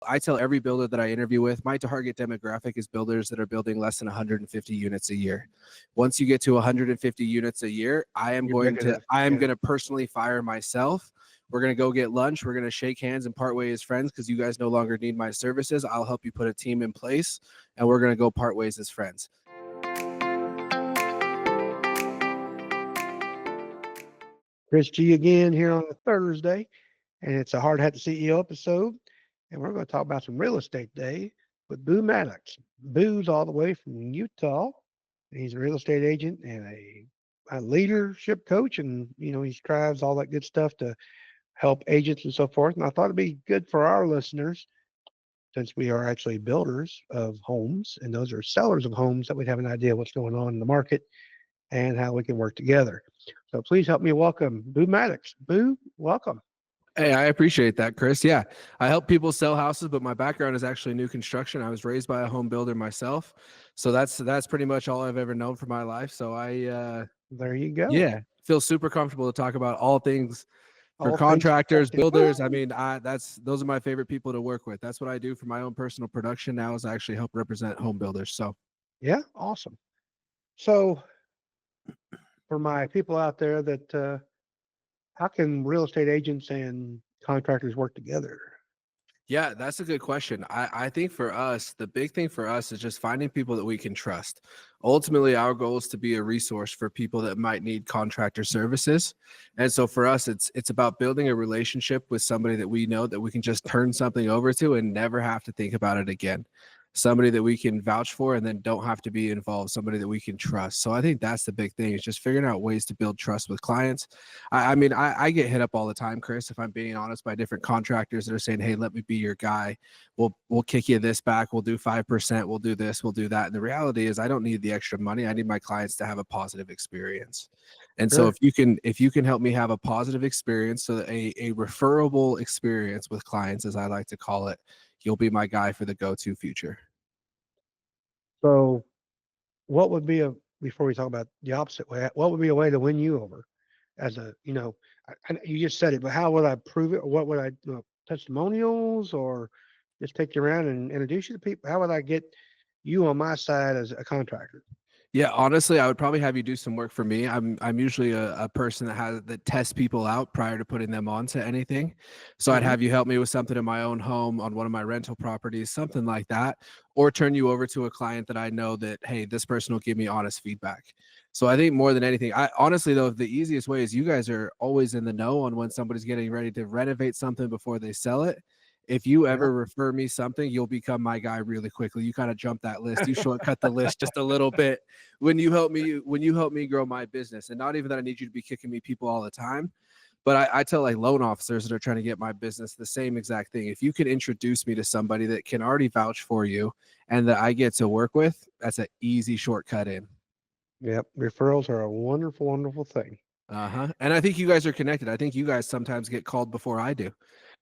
I tell every builder that I interview with, my target demographic is builders that are building less than 150 units a year. Once you get to 150 units a year, You're big enough. I am Yeah. going to personally fire myself. We're going to go get lunch. We're going to shake hands and part ways as friends because you guys no longer need my services. I'll help you put a team in place, and we're going to go part ways as friends. Chris G again here on a Thursday, and it's a Hard Hat CEO episode, and we're going to talk about some real estate day with Boo Maddox. Boo's all the way from Utah. He's a real estate agent and a leadership coach, and he strives all that good stuff to help agents and so forth. And I thought it'd be good for our listeners, since we are actually builders of homes and those are sellers of homes, that we'd have an idea what's going on in the market and how we can work together. So please help me welcome Boo Maddox. Boo, welcome. Hey, I appreciate that, Chris. Yeah, I help people sell houses, but my background is actually new construction. I was raised by a home builder myself, so that's pretty much all I've ever known for my life. So There you go. yeah, feel super comfortable to talk about all things for All things contractors, construction. builders. I mean, those are my favorite people to work with. That's what I do for my own personal production now, is I actually help represent home builders. So Yeah, awesome. So for my people out there that how can real estate agents and contractors work together? yeah, that's a good question. I think for us, the big thing for us is just finding people that we can trust. Ultimately, our goal is to be a resource for people that might need contractor services. And so for us, it's about building a relationship with somebody that we know that we can just turn something over to and never have to think about it again. Somebody that we can vouch for and then don't have to be involved, somebody that we can trust. So I think that's the big thing, is just figuring out ways to build trust with clients. I get hit up all the time, Chris, if I'm being honest, by different contractors that are saying, hey, let me be your guy. We'll kick you this back. We'll do 5%. We'll do this. We'll do that. And the reality is I don't need the extra money. I need my clients to have a positive experience. And so Sure. if you can help me have a positive experience, so that a referable experience with clients, as I like to call it, you'll be my guy for the go-to future. So what would be a before we talk about the opposite way, what would be a way to win you over as you just said it, but how would I prove it? Or what would I testimonials or just take you around and introduce you to people? How would I get you on my side as a contractor? Yeah, honestly, I would probably have you do some work for me. I'm usually a person that tests people out prior to putting them onto anything. So I'd Hmm. have you help me with something in my own home, on one of my rental properties, something like that, or turn you over to a client that I know that, hey, this person will give me honest feedback. So I think more than anything, I honestly though, the easiest way is you guys are always in the know on when somebody's getting ready to renovate something before they sell it. If you Yeah. ever refer me something, you'll become my guy really quickly. You kind of jump that list. You shortcut the list just a little bit when you help me grow my business. And not even that I need you to be kicking me people all the time, but I tell like loan officers that are trying to get my business the same exact thing. If you can introduce me to somebody that can already vouch for you and that I get to work with, that's an easy shortcut in. Yep. Referrals are a wonderful, wonderful thing. Uh-huh. And I think you guys are connected. I think you guys sometimes get called before I do.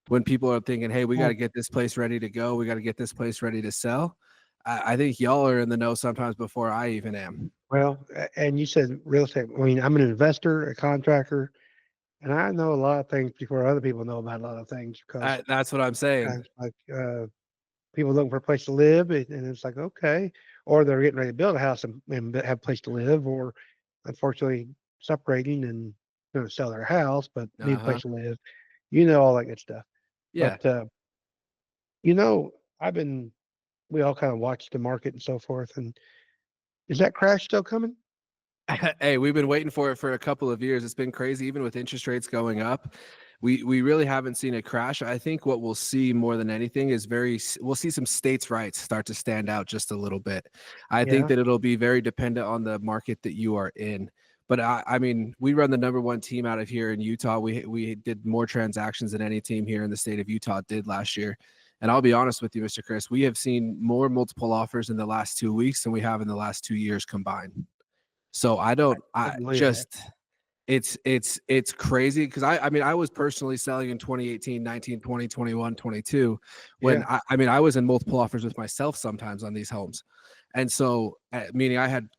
When people are thinking, hey, we got to Well, get this place ready to go, we got to get this place ready to sell. I think y'all are in the know sometimes before I even am. and you said real estate. I mean, I'm an investor, a contractor, and I know a lot of things before other people know about a lot of things because That's what I'm saying. sometimes, like, people looking for a place to live, and it's like, okay, or they're getting ready to build a house and have a place to live, or unfortunately separating and going to sell their house, but need a Uh-huh. place to live. All that good stuff. Yeah. But you know, I've been. We all kind of watch the market and so forth. And is that crash still coming? Hey, we've been waiting for it for a couple of years. It's been crazy, even with interest rates going up. We really haven't seen a crash. I think what we'll see more than anything is we'll see some states' rights start to stand out just a little bit. I think Yeah. that it'll be very dependent on the market that you are in. But I mean, we run the number one team out of here in Utah. We did more transactions than any team here in the state of Utah did last year. And I'll be honest with you, Mr. Chris, we have seen more multiple offers in the last 2 weeks than we have in the last 2 years combined. So I believe that. it's crazy because I mean, I was personally selling in 2018, 19, 20, 21, 22 when Yeah. I was in multiple offers with myself sometimes on these homes. And so, meaning I had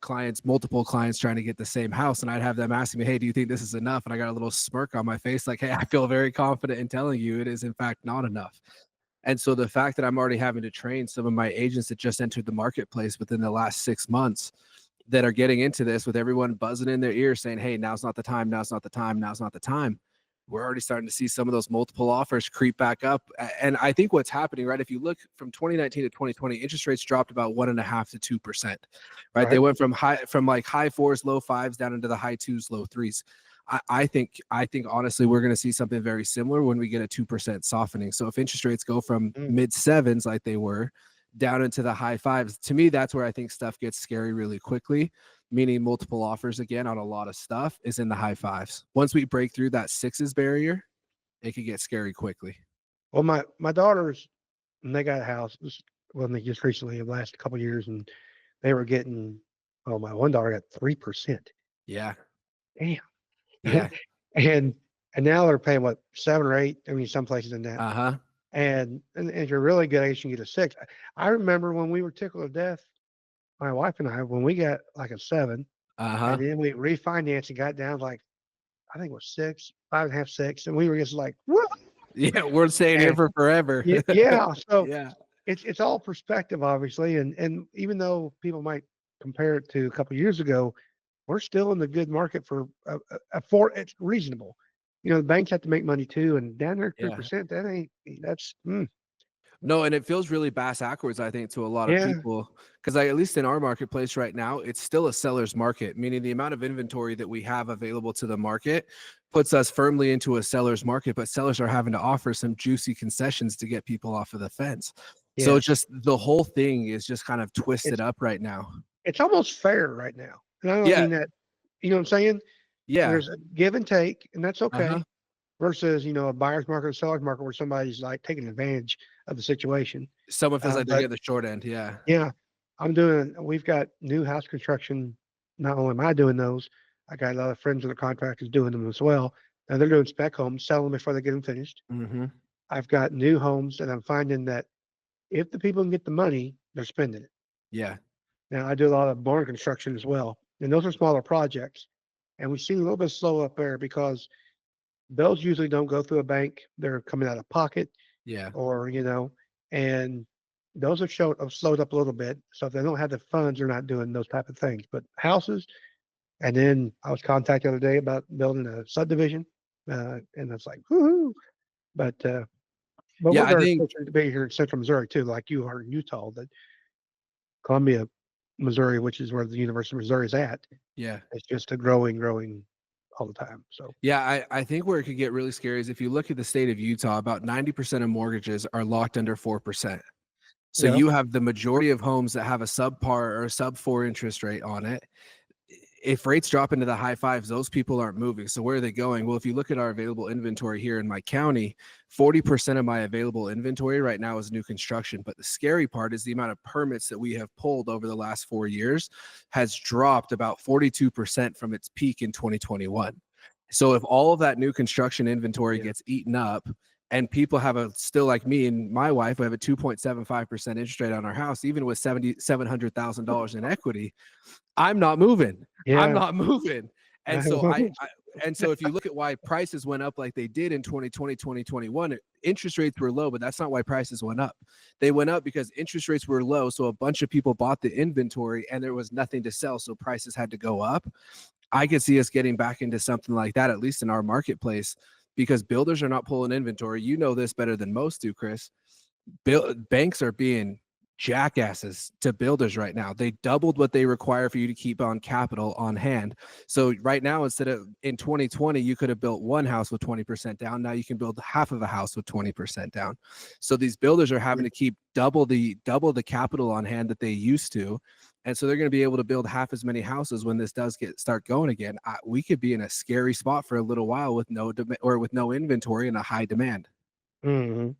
multiple clients trying to get the same house, and I'd have them asking me, hey, do you think this is enough? And I got a little smirk on my face, like, hey, I feel very confident in telling you it is in fact not enough. And so the fact that I'm already having to train some of my agents that just entered the marketplace within the last 6 months that are getting into this with everyone buzzing in their ear saying, hey, now's not the time, now's not the time, now's not the time. We're already starting to see some of those multiple offers creep back up. And I think what's happening, right? If you look from 2019 to 2020, interest rates dropped about 1.5% to 2%, right? They went from like high fours, low fives down into the high twos, low threes. I think honestly, we're going to see something very similar when we get a 2% softening. So if interest rates go from mid sevens like they were down into the high fives, to me, that's where I think stuff gets scary really quickly. Meaning multiple offers again on a lot of stuff is in the high fives. Once we break through that sixes barrier, it could get scary quickly. Well, my daughters, when they got a house, when they just recently, the last couple of years, and they were getting, oh, my one daughter got 3%. Yeah. Damn. Yeah. and now they're paying what, 7 or 8? I mean, some places in that. Uh-huh. And if you're really good, you can get a 6. I remember when we were tickled to death, my wife and I, when we got like a 7, Uh-huh. and then we refinanced and got down like, I think it was 6, 5.5, 6, and we were just like, whoa. Yeah, we're staying here for forever. Yeah. So yeah. it's all perspective, obviously, and even though people might compare it to a couple of years ago, we're still in the good market for it's reasonable. You know, the banks have to make money too, and down there 3%, that's No, and it feels really bass backwards, I think, to a lot of yeah, people. Because at least in our marketplace right now, it's still a seller's market, meaning the amount of inventory that we have available to the market puts us firmly into a seller's market, but sellers are having to offer some juicy concessions to get people off of the fence. So it's yes. just the whole thing is just kind of twisted It's up right now. it's almost fair right now. And I don't Yeah. mean that, you know what I'm saying? Yeah. There's a give and take, and that's Uh-huh. okay. Versus, a buyer's market or seller's market where somebody's like taking advantage of the situation. Someone feels like they're But getting the short end. Yeah. yeah, we've got new house construction. Not only am I doing those, I got a lot of friends that are contractors doing them as well. And they're doing spec homes, selling them before they get them finished. Mm-hmm. I've got new homes, and I'm finding that if the people can get the money, they're spending it. Yeah. Now, I do a lot of barn construction as well, and those are smaller projects. And we see a little bit slow up there because those usually don't go through a bank. They're coming out of pocket Yeah. or, and those have slowed up a little bit. So if they don't have the funds, they're not doing those type of things. But houses, and then I was contacted the other day about building a subdivision, and it's like, whoo. But Yeah. we're I very think, fortunate to be here in Central Missouri too, like you are in Utah. That Columbia, Missouri, which is where the University of Missouri is at, yeah. it's just a growing all the time. So Yeah, I think where it could get really scary is if you look at the state of Utah, about 90% of mortgages are locked under 4%. So yeah, you have the majority of homes that have a subpar or a sub 4 interest rate on it. If rates drop into the high fives, those people aren't moving. So where are they going? Well, if you look at our available inventory here in my county, 40% of my available inventory right now is new construction. But the scary part is the amount of permits that we have pulled over the last 4 years has dropped about 42% from its peak in 2021. So if all of that new construction inventory yeah, gets eaten up and people have still like me and my wife, we have a 2.75% interest rate on our house, even with $700,000 in equity, I'm not moving. I'm yeah. not moving. And so and so if you look at why prices went up like they did in 2020, 2021, interest rates were low, but that's not why prices went up. They went up because interest rates were low. So a bunch of people bought the inventory and there was nothing to sell. So prices had to go up. I could see us getting back into something like that, at least in our marketplace, because builders are not pulling inventory. You know this better than most do, Chris. Banks are being jackasses to builders right now. They doubled what they require for you to keep on capital on hand. So right now, instead of in 2020, you could have built one house with 20% down. Now you can build half of a house with 20% down. So these builders are having to keep double the capital on hand that they used to. And so they're going to be able to build half as many houses when this does start going again. We could be in a scary spot for a little while with with no inventory and a high demand. hmm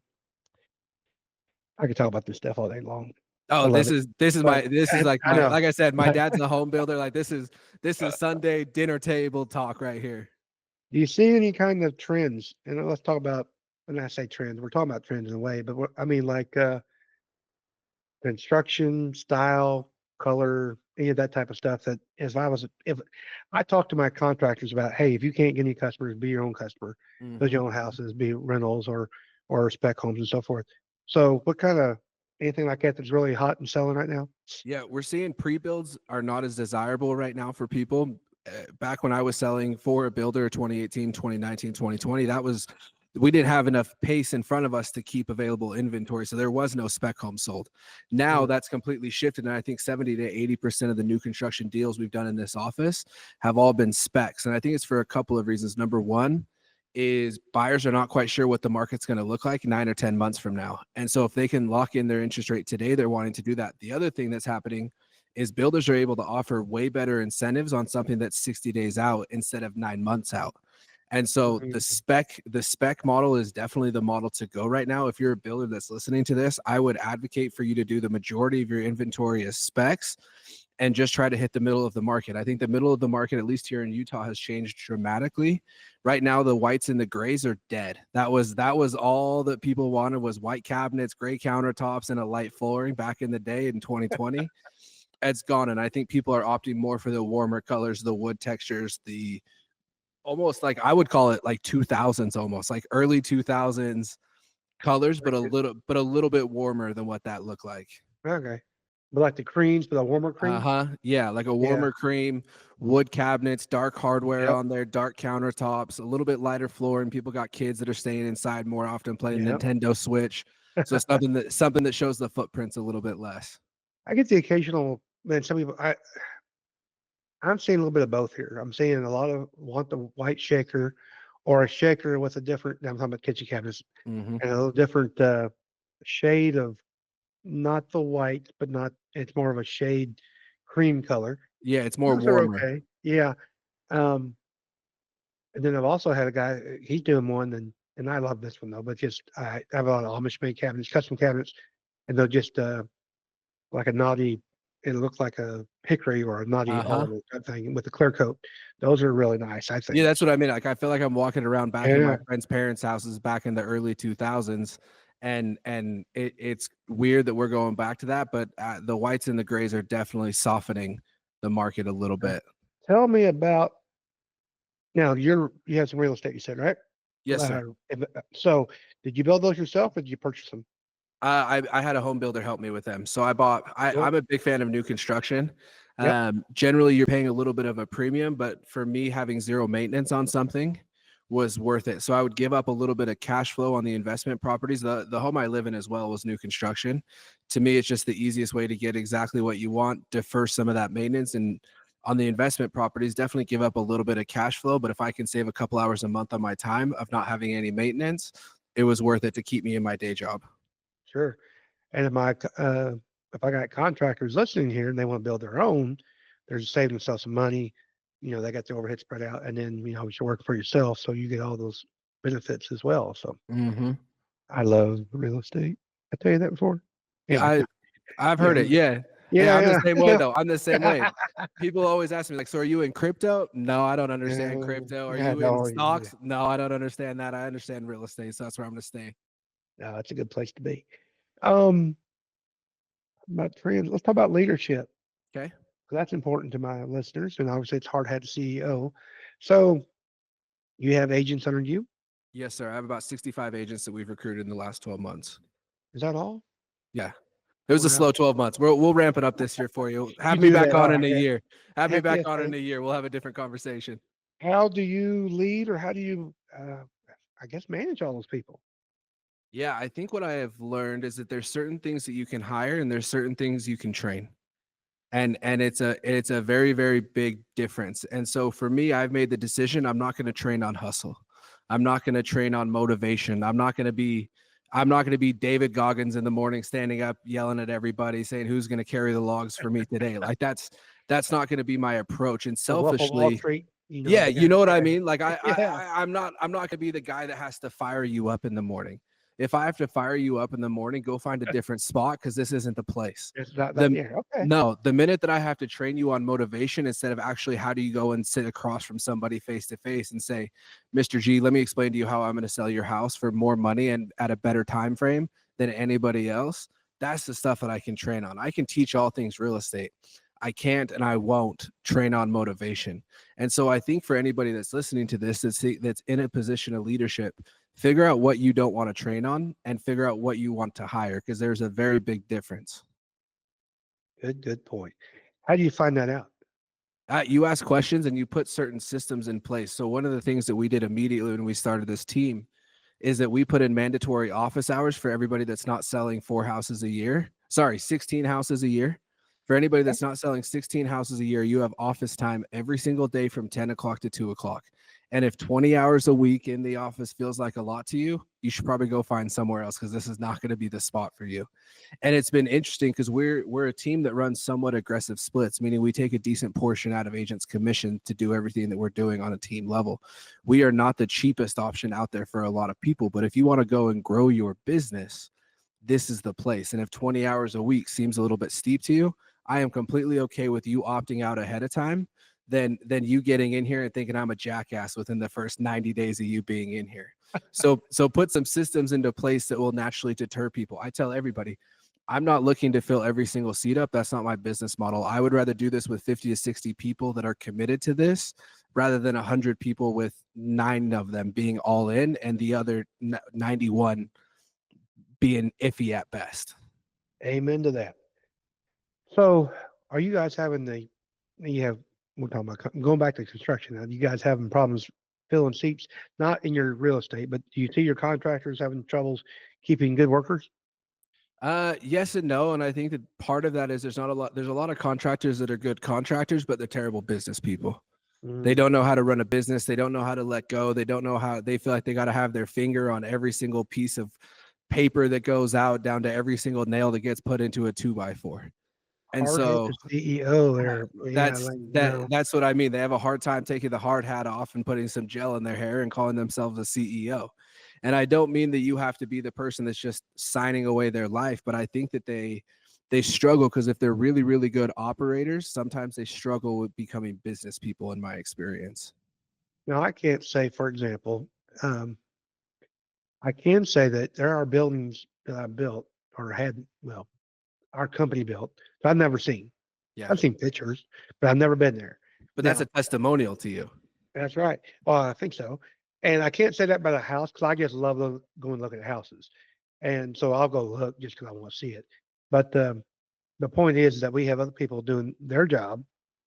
I could talk about this stuff all day long. I Oh, love this it. is But like I know. like I said, my dad's a home builder. Like this is Sunday dinner table talk right here. Do you see any kind of trends? And let's talk about, when I say trends, we're talking about trends in a way, but I mean like construction, style, color, any of that type of stuff. That if I talk to my contractors about, hey, if you can't get any customers, be your own customer, build Mm-hmm. your own houses, be rentals or spec homes and so forth. So what kind of anything like that that's really hot and selling right now? Yeah, we're seeing pre-builds are not as desirable right now for people. Back when I was selling for a builder 2018, 2019, 2020, that was we didn't have enough pace in front of us to keep available inventory. So there was no spec home sold. Now Mm, that's completely shifted. And I think 70 to 80% of the new construction deals we've done in this office have all been specs. And I think it's for a couple of reasons. Number one, is buyers are not quite sure what the market's going to look like 9 or 10 months from now. And so if they can lock in their interest rate today, they're wanting to do that. The other thing that's happening is builders are able to offer way better incentives on something that's 60 days out instead of 9 months out. And so mm, the spec model is definitely the model to go right now. If you're a builder that's listening to this, I would advocate for you to do the majority of your inventory as specs and just try to hit the middle of the market. I think the middle of the market, at least here in Utah, has changed dramatically. Right now, the whites and the grays are dead. That was all that people wanted was white cabinets, gray countertops, and a light flooring back in the day in 2020. It's gone, and I think people are opting more for the warmer colors, the wood textures, the almost like I would call it like 2000s, almost like early 2000s colors, but a little bit warmer than what that looked like. okay. But like the creams, but the warmer cream? Uh-huh. Yeah, like a Yeah. warmer cream, wood cabinets, dark hardware Yep. on there, dark countertops, a little bit lighter floor, and people got kids that are staying inside more often playing Yep. Nintendo Switch. So something that shows the footprints a little bit less. I get the occasional man. Some people, I'm seeing a little bit of both here. I'm seeing a lot of want the white shaker, or a shaker with a different. I'm talking about kitchen cabinets Hmm. and a little different shade of not the white, but not. It's more of a shade cream color. Yeah, it's more Those are warmer. okay. Yeah. Um, and then I've also had a guy. He's doing one, and I love this one though. But just I have a lot of Amish made cabinets, custom cabinets, and they'll just like a naughty. It looks like a hickory or a naughty Uh-huh. alder type thing with a clear coat. Those are really nice, I Yeah, think. that's what I mean. Like I feel like I'm walking around back in my Yeah, friend's parents' houses back in the early 2000s, and it's weird that we're going back to that, but the whites and the grays are definitely softening the market a little yeah. bit. Tell me about now. You have some real estate, you said, right? Yes, sir. So, did you build those yourself, or did you purchase them? I had a home builder help me with them. So I bought Yep. I'm a big fan of new construction. Yep. Generally you're paying a little bit of a premium, but for me having zero maintenance on something was worth it. So I would give up a little bit of cash flow on the investment properties. The home I live in as well was new construction. To me, it's just the easiest way to get exactly what you want, defer some of that maintenance, and on the investment properties, definitely give up a little bit of cash flow. But if I can save a couple hours a month on my time of not having any maintenance, it was worth it to keep me in my day job. Sure. And if I got contractors listening here and they want to build their own, they're just saving themselves some money. They got the overhead spread out, and then you're working for yourself, so you get all those benefits as well. So Mm-hmm. I love real estate. I tell you that before. Yeah, Anyway, I've yeah, heard it. Yeah. Hey, I'm the yeah, same way yeah. though. I'm the same way. People always ask me like, "So are you in crypto?" No, I don't understand crypto. Are Yeah, you in no, yeah. stocks? No, I don't understand that. I understand real estate, so that's where I'm gonna stay. No, it's a good place to be. Um, about trends, let's talk about leadership. Okay. 'Cause that's important to my listeners, and obviously it's hard to have a CEO. So you have agents under you? Yes, sir. I have about 65 agents that we've recruited in the last 12 months. Is that all? Yeah. It was a Wow. slow 12 months. We'll ramp it up this year for you. You Have me do back that. on All in right. a year. Have me Heck back yes, on in buddy. a year. We'll have a different conversation. How do you lead, or how do you, I guess, manage all those people? Yeah, I think what I have learned is that there's certain things that you can hire and there's certain things you can train. And it's a very very big difference. And so for me, I've made the decision I'm not going to train on hustle. I'm not going to train on motivation. I'm not going to be David Goggins in the morning standing up yelling at everybody saying who's going to carry the logs for me today. Like that's not going to be my approach. And The Wolf of Wall selfishly, Street, yeah, the you guy. know what I Yeah. mean? Like I, I Yeah. I- I'm not gonna be the guy that has to fire you up in the morning. If I have to fire you up in the morning, go find a different spot because this isn't the place. It's not that. The Yeah. Okay. No, the minute that I have to train you on motivation instead of actually how do you go and sit across from somebody face to face and say, Mr. G, let me explain to you how I'm going to sell your house for more money and at a better time frame than anybody else. That's the stuff that I can train on. I can teach all things real estate. I can't and I won't train on motivation. And so I think for anybody that's listening to this, that's in a position of leadership, Figure out what you don't want to train on and figure out what you want to hire, because there's a very big difference. Good point. How do you find that out? You ask questions and you put certain systems in place. So one of the things that we did immediately when we started this team is that we put in mandatory office hours for everybody that's not selling 4 houses a year. Sorry, 16 houses a year. For anybody that's not selling 16 houses a year, you have office time every single day from 10 o'clock to 2 o'clock. And if 20 hours a week in the office feels like a lot to you, you should probably go find somewhere else, because this is not going to be the spot for you. And it's been interesting because we're a team that runs somewhat aggressive splits, meaning we take a decent portion out of agents' commission to do everything that we're doing on a team level. We are not the cheapest option out there for a lot of people, but if you want to go and grow your business, this is the place. And if 20 hours a week seems a little bit steep to you, I am completely okay with you opting out ahead of time than you getting in here and thinking I'm a jackass within the first 90 days of you being in here. So put some systems into place that will naturally deter people. I tell everybody, I'm not looking to fill every single seat up. That's not my business model. I would rather do this with 50 to 60 people that are committed to this rather than 100 people with 9 of them being all in and the other 91 being iffy at best. Amen to that. So, are you guys having we're talking about going back to construction now, you guys having problems filling seats, not in your real estate, but do you see your contractors having troubles keeping good workers? Yes and no. And I think that part of that is there's a lot of contractors that are good contractors, but they're terrible business people. They don't know how to run a business. They don't know how to let go. They don't know how, they feel like they got to have their finger on every single piece of paper that goes out, down to every single nail that gets put into a 2x4. And Hard-headed so CEO there. Yeah, that's what I mean. They have a hard time taking the hard hat off and putting some gel in their hair and calling themselves a CEO. And I don't mean that you have to be the person that's just signing away their life, but I think that they struggle because if they're really, really good operators, sometimes they struggle with becoming business people, in my experience. Now, I can't say, for example, I can say that there are buildings that I built or had, well, our company built that I've never seen. Yeah. I've seen pictures, but I've never been there. But that's a testimonial to you. That's right. Well, I think so. And I can't say that about a house because I just love going looking at houses. And so I'll go look just because I want to see it. But the point is that we have other people doing their job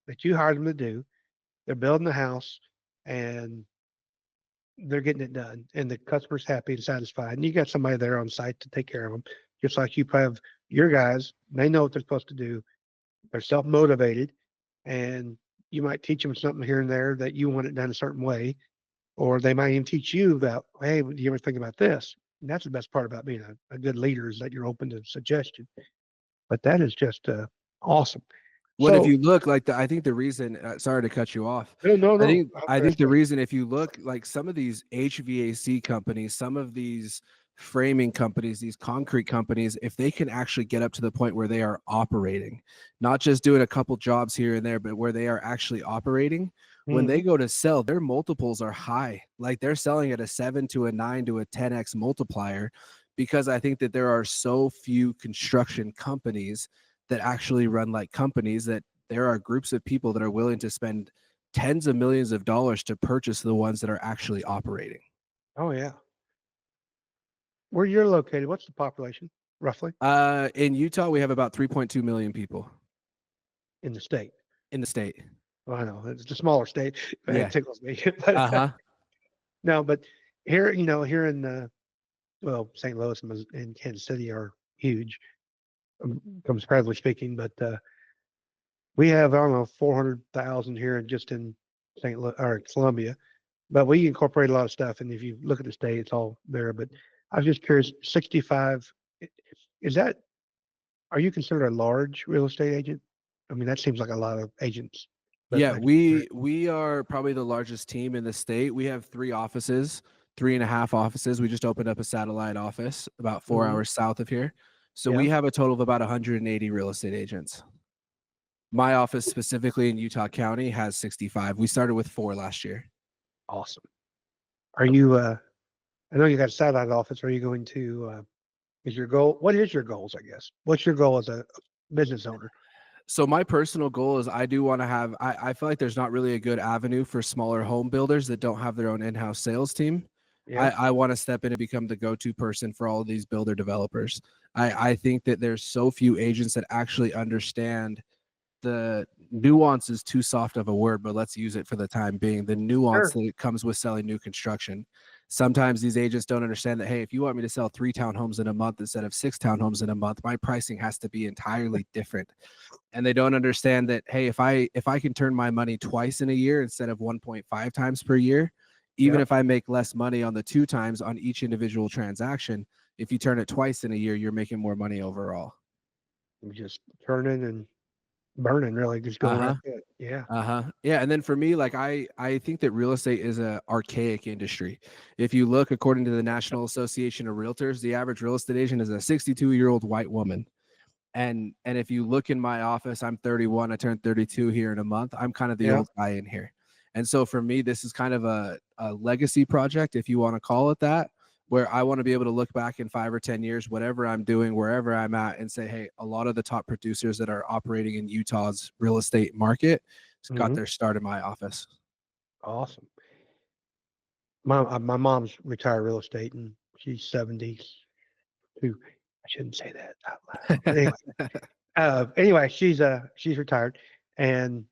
that you hired them to do. They're building the house and they're getting it done. And the customer's happy and satisfied. And you got somebody there on site to take care of them, just like you have your guys. They know what they're supposed to do. They're self motivated. And you might teach them something here and there that you want it done a certain way. Or they might even teach you about, hey, do you ever think about this? And that's the best part about being a good leader is that you're open to suggestion. But that is just awesome. What if So, you look like I think the reason, sorry to cut you off. no. I think the reason, if you look like some of these HVAC companies, some of these framing companies, these concrete companies, if they can actually get up to the point where they are operating, not just doing a couple jobs here and there, but where they are actually operating, when they go to sell, their multiples are high. Like they're selling at a 7 to a 9 to a 10x multiplier, because I think that there are so few construction companies that actually run like companies, that there are groups of people that are willing to spend tens of millions of dollars to purchase the ones that are actually operating. Oh, yeah. Where you're located, what's the population roughly In Utah, we have about 3.2 million people in the state? in the state. Well, I know it's a smaller state. Yeah. It tickles me. But Uh-huh. no, but here, here in well, St. Louis and Kansas City are huge, comparatively speaking. But we have, I don't know, 400,000 here just in St. Louis or Columbia. But we incorporate a lot of stuff. And if you look at the state, it's all there. But I was just curious, 65, is that, are you considered a large real estate agent? I mean, that seems like a lot of agents. Yeah, we are probably the largest team in the state. We have 3.5 offices. We just opened up a satellite office about 4 hours south of here. So we have a total of about 180 real estate agents. My office specifically in Utah County has 65. We started with 4 last year. Awesome. Are you, I know you got a satellite office. Are you going to, is your goal, what is your goals, I guess? What's your goal as a business owner? So my personal goal is I do want to have, I feel like there's not really a good avenue for smaller home builders that don't have their own in-house sales team. Yeah. I want to step in and become the go-to person for all of these builder developers. I think that there's so few agents that actually understand the nuance is too soft of a word, but let's use it for the time being. The nuance Sure. that comes with selling new construction. Sometimes these agents don't understand that, hey, if you want me to sell 3 townhomes in a month instead of 6 townhomes in a month, my pricing has to be entirely different. And they don't understand that, hey, if I can turn my money twice in a year instead of 1.5 times per year, even Yep. if I make less money on the 2 times on each individual transaction, if you turn it twice in a year, you're making more money overall. I'm just turning and burning, really, just going right Uh-huh. to it. Yeah. Uh-huh. Yeah, and then for me, like I think that real estate is a archaic industry. If you look according to the National Association of Realtors, the average real estate agent is a 62-year-old white woman. And if you look in my office, I'm 31, I turned 32 here in a month. I'm kind of the Yeah. old guy in here. And so for me, this is kind of a legacy project, if you want to call it that, where I want to be able to look back in 5 or 10 years, whatever I'm doing, wherever I'm at, and say, hey, a lot of the top producers that are operating in Utah's real estate market got Hmm. their start in my office. Awesome. My mom's retired real estate, and she's 72. I shouldn't say that out loud. But anyway, she's retired, and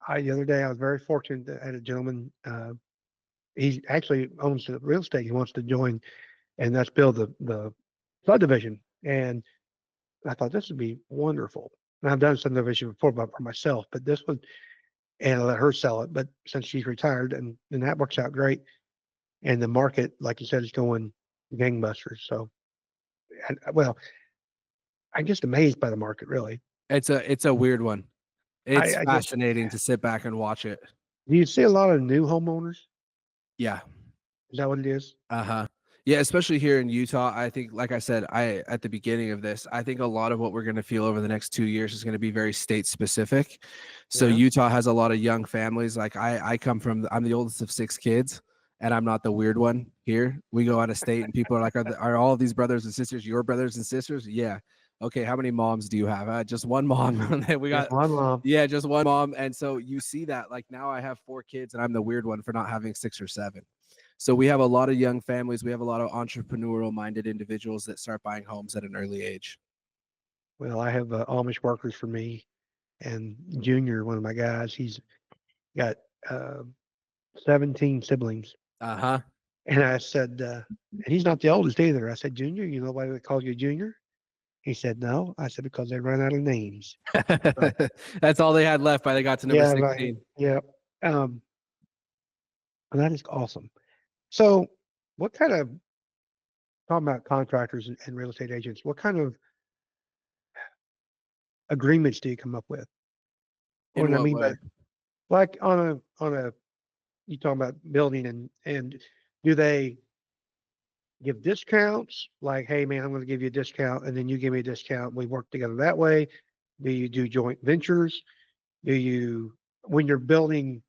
the other day I was very fortunate that I had a gentleman. He actually owns the real estate. He wants to join, and that's build the subdivision. And I thought this would be wonderful. And I've done subdivision before, but for myself. But this one, and I let her sell it. But since she's retired, and that works out great. And the market, like you said, is going gangbusters. So, well, I'm just amazed by the market, really. It's a weird one. It's I just fascinating to sit back and watch it. Do you see a lot of new homeowners? Yeah. Is that what it is? Uh-huh. Yeah, especially here in Utah. I think, like I said, I at the beginning of this, I think a lot of what we're going to feel over the next 2 years is going to be very state specific. So Yeah. Utah has a lot of young families. Like I come from, I'm the oldest of 6 kids, and I'm not the weird one here. We go out of state, and people are like, are all of these brothers and sisters your brothers and sisters? Yeah. Okay. How many moms do you have? Just one mom. We Just got, one mom. yeah, just one mom. And so you see that, like now I have 4 kids, and I'm the weird one for not having 6 or 7. So we have a lot of young families. We have a lot of entrepreneurial minded individuals that start buying homes at an early age. Well, I have Amish workers for me, and Junior, one of my guys, he's got uh, 17 siblings. Uh-huh. And I said, and he's not the oldest either. I said, Junior, you know why they call you Junior? He said, no. I said, because they run out of names. So, That's all they had left by they got to number yeah, right. 16. Yeah. Um, and that is awesome. So, what kind of, talking about contractors and real estate agents, what kind of agreements do you come up with? In What I what mean by, way? like on a you talking about building, and do they give discounts? Like, hey man, I'm going to give you a discount, and then you give me a discount. We work together that way. Do you do joint ventures? Do you, when you're building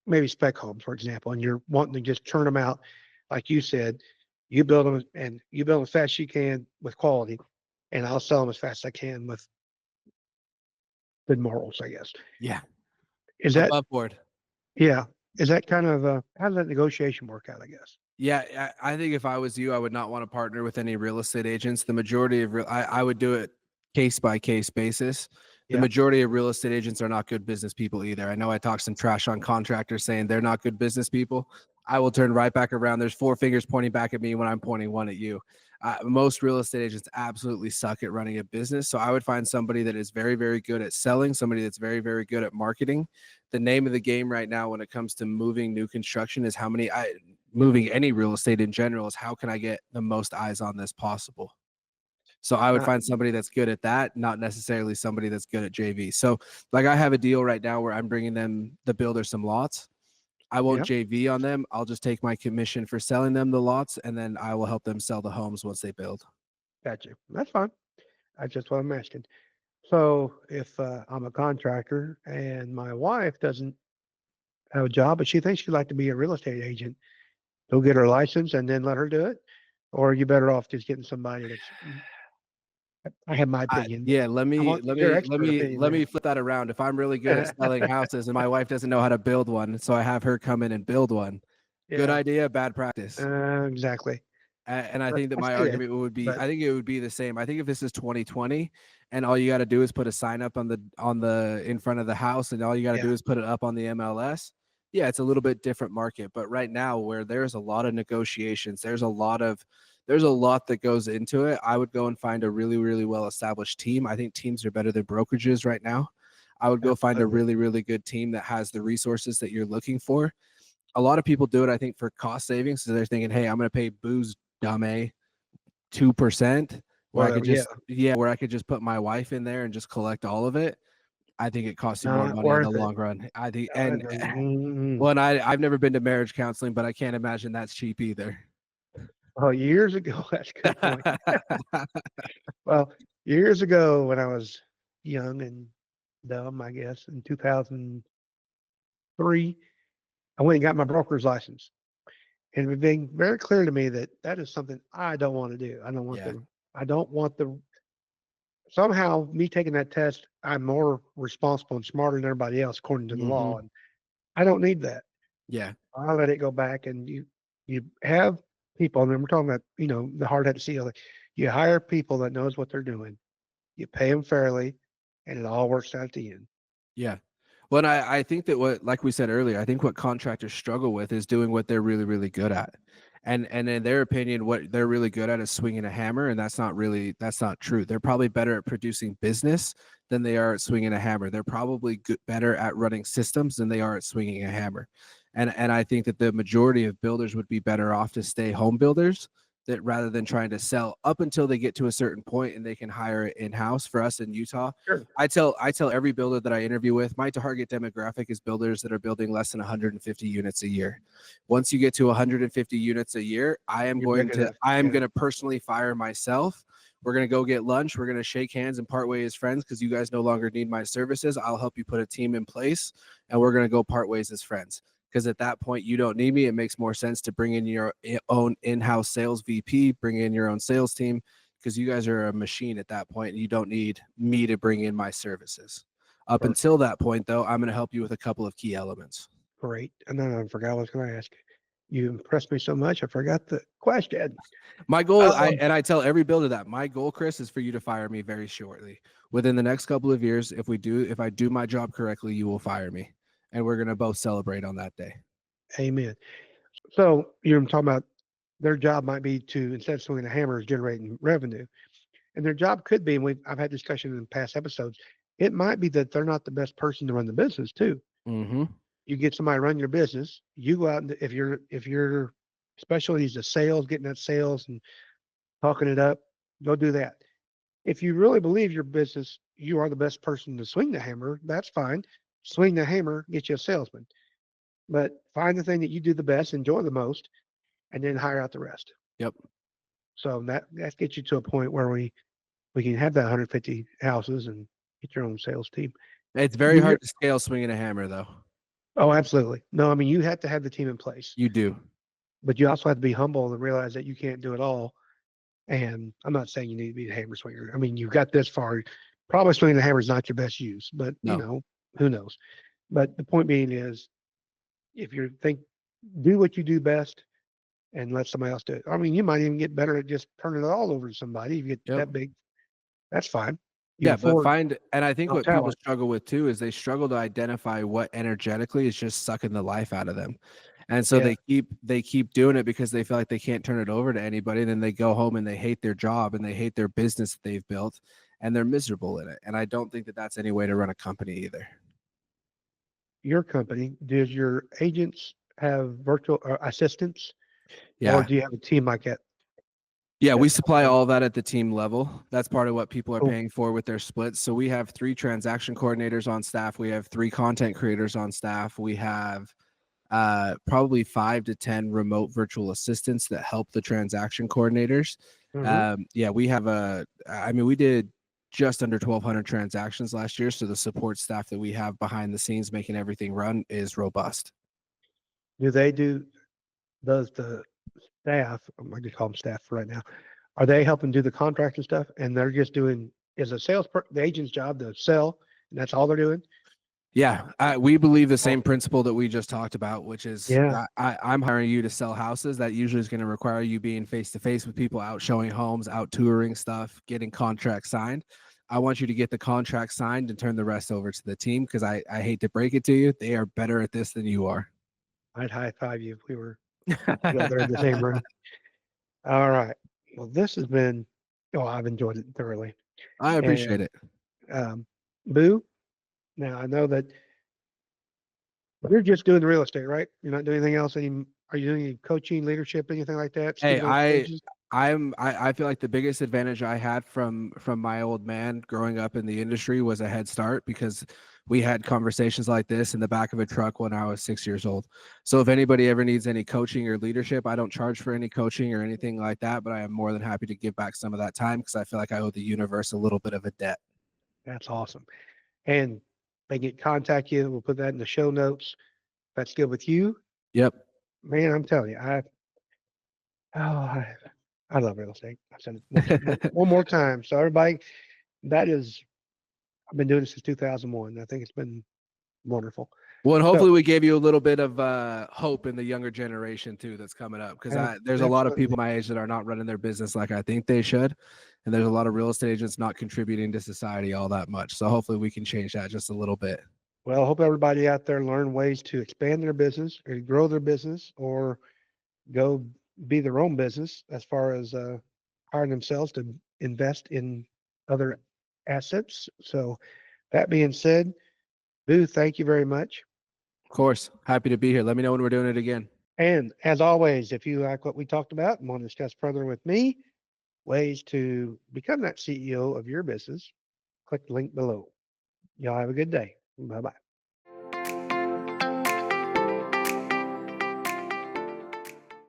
maybe spec homes, for example, and you're wanting to just turn them out, like you said, you build them and you build them as fast as you can with quality, and I'll sell them as fast as I can with good morals, I guess. Yeah. Is that, Above board. yeah? Is that kind of how does that negotiation work out? I guess. Yeah, I think if I was you, I would not want to partner with any real estate agents. The majority of I would do it case by case basis. The Yeah. majority of real estate agents are not good business people either. I know I talked some trash on contractors saying they're not good business people. I will turn right back around. There's 4 fingers pointing back at me when I'm pointing one at you. Most real estate agents absolutely suck at running a business. So I would find somebody that is very, very good at selling, somebody that's very, very good at marketing. The name of the game right now when it comes to moving new construction is moving any real estate in general is how can I get the most eyes on this possible. So I would Uh, find somebody that's good at that, not necessarily somebody that's good at JV. So like I have a deal right now where I'm bringing them the builder some lots. I won't yeah. JV on them. I'll just take my commission for selling them the lots, and then I will help them sell the homes once they build. Gotcha. That's fine. That's just what I'm asking. So if I'm a contractor and my wife doesn't have a job, but she thinks she'd like to be a real estate agent, go get her license and then let her do it, or are you better off just getting somebody that's? I have my opinion, but Yeah, let I me want let your me let expert me opinion let me there. flip that around. If I'm really good at selling houses and my wife doesn't know how to build one, so I have her come in and build one, Good Yeah, idea, bad practice. exactly. And I But think that I my say that, argument would be, but I think it would be the same. I think if this is 2020 and all you got to do is put a sign up on the in front of the house and all you got to yeah, do is put it up on the MLS, yeah, it's a little bit different market. But right now where there's a lot of negotiations, there's a lot that goes into it. I would go and find a really, really well established team. I think teams are better than brokerages right now. I would go find a absolutely. really, really good team that has the resources that you're looking for. A lot of people do it, I think, for cost savings. So they're thinking, hey, I'm going to pay Boo's dumb 2% where I Well, could yeah, just, yeah, where I could just put my wife in there and just collect all of it. I think it costs you more not money in the worth it. long run. I think, I and agree. Mm-mm. well, and I've never been to marriage counseling, but I can't imagine that's cheap either. Oh, years ago, that's a good point. Well, years ago when I was young and dumb, I guess, in 2003, I went and got my broker's license. And it became very clear to me that that is something I don't want to do. Yeah. I don't want the, somehow me taking that test, I'm more responsible and smarter than everybody else according to the law. Hmm. And I don't need that. Yeah. I let it go back and you have people, and then we're talking about, the hard headed CEO. You hire people that knows what they're doing. You pay them fairly, and it all works out at the end. Yeah. Well, and I think that what, like we said earlier, I think what contractors struggle with is doing what they're really, really good at. And in their opinion, what they're really good at is swinging a hammer. And that's not true. They're probably better at producing business than they are at swinging a hammer. They're probably better at running systems than they are at swinging a hammer. And I think that the majority of builders would be better off to stay home builders that rather than trying to sell up until they get to a certain point and they can hire it in-house. For us in Utah, Sure. I tell every builder that I interview with, my target demographic is builders that are building less than 150 units a year. Once you get to 150 units a year, You're big enough. I am Yeah. going to personally fire myself. We're going to go get lunch. We're going to shake hands and part ways as friends because you guys no longer need my services. I'll help you put a team in place and we're going to go part ways as friends. Because at that point, you don't need me. It makes more sense to bring in your own in-house sales VP, bring in your own sales team, because you guys are a machine at that point and you don't need me to bring in my services. Up Perfect. until that point, though, I'm going to help you with a couple of key elements. Great. And then I forgot what I was going to ask. You impressed me so much, I forgot the question. My goal, Um, I tell every builder that my goal, Chris, is for you to fire me very shortly. Within the next couple of years, if I do my job correctly, you will fire me. And we're going to both celebrate on that day. Amen. So you're talking about their job might be to, instead of swinging a hammer, is generating revenue. And their job could be, and I've had discussion in past episodes, it might be that they're not the best person to run the business too. Mm-hmm. You get somebody to run your business, you go out and if your specialty is the sales, getting that sales and talking it up, go do that. If you really believe your business, you are the best person to swing the hammer, that's fine. Swing the hammer, get you a salesman. But find the thing that you do the best, enjoy the most, and then hire out the rest. Yep. So that gets you to a point where we can have that 150 houses and get your own sales team. It's very You hard to scale swinging a hammer, though. Oh, absolutely. No, I mean you have to have the team in place, You do. but you also have to be humble and realize that you can't do it all. And I'm not saying you need to be a hammer swinger. I mean, you've got this far. Probably swinging the hammer is not your best use, but No. who knows? But the point being is, if you think, do what you do best and let somebody else do it. I mean, you might even get better at just turning it all over to somebody. If you get Yep. that big, that's fine. You Yeah, but afford and I think no what people talent. struggle with too is they struggle to identify what energetically is just sucking the life out of them. And so Yeah, they keep doing it because they feel like they can't turn it over to anybody. Then they go home and they hate their job and they hate their business that they've built and they're miserable in it. And I don't think that that's any way to run a company either. your company, does your agents have virtual assistants, or Yeah. do you have a team like that? Yeah, we That supply all that at the team level. That's part of what people are cool. paying for with their splits. So we have 3 transaction coordinators on staff. We have 3 content creators on staff. We have probably 5 to 10 remote virtual assistants that help the transaction coordinators. Hmm. Yeah, we have we did just under 1,200 transactions last year. So the support staff that we have behind the scenes making everything run is robust. Do they do? Does the staff? I'm going to call them staff for right now. Are they helping do the contract and stuff? And they're just doing, is a the agent's job to sell, and that's all they're doing? Yeah, we believe the same principle that we just talked about, which is Yeah, I'm hiring you to sell houses. That usually is going to require you being face to face with people, out showing homes, out touring stuff, getting contracts signed. I want you to get the contract signed and turn the rest over to the team because I hate to break it to you, they are better at this than you are. I'd high five you if we were together in the same room. All right. Well, this has been, oh, I've enjoyed it thoroughly. I appreciate And it. um, Boo, now I know that you're just doing the real estate, right? You're not doing anything else. Are you doing any coaching, leadership, anything like that? Hey, Skipping those stages? I feel like the biggest advantage I had from my old man growing up in the industry was a head start because we had conversations like this in the back of a truck when I was 6 years old. So if anybody ever needs any coaching or leadership, I don't charge for any coaching or anything like that, but I am more than happy to give back some of that time because I feel like I owe the universe a little bit of a debt. That's awesome. And they get contact you. We'll put that in the show notes. That's good with you, Yep. man. I'm telling you, oh, I love real estate. I said it one more time. So everybody, that is, I've been doing this since 2001. I think it's been wonderful. Well, and So hopefully we gave you a little bit of hope in the younger generation too that's coming up because there's a lot of definitely. people my age that are not running their business like I think they should, and there's a lot of real estate agents not contributing to society all that much. So hopefully we can change that just a little bit. Well, I hope everybody out there learn ways to expand their business or grow their business or go be their own business as far as hiring themselves to invest in other assets. So that being said, Boo, thank you very much. Of course, happy to be here. Let me know when we're doing it again. And as always, if you like what we talked about and want to discuss further with me, ways to become that CEO of your business, click the link below. Y'all have a good day. Bye bye.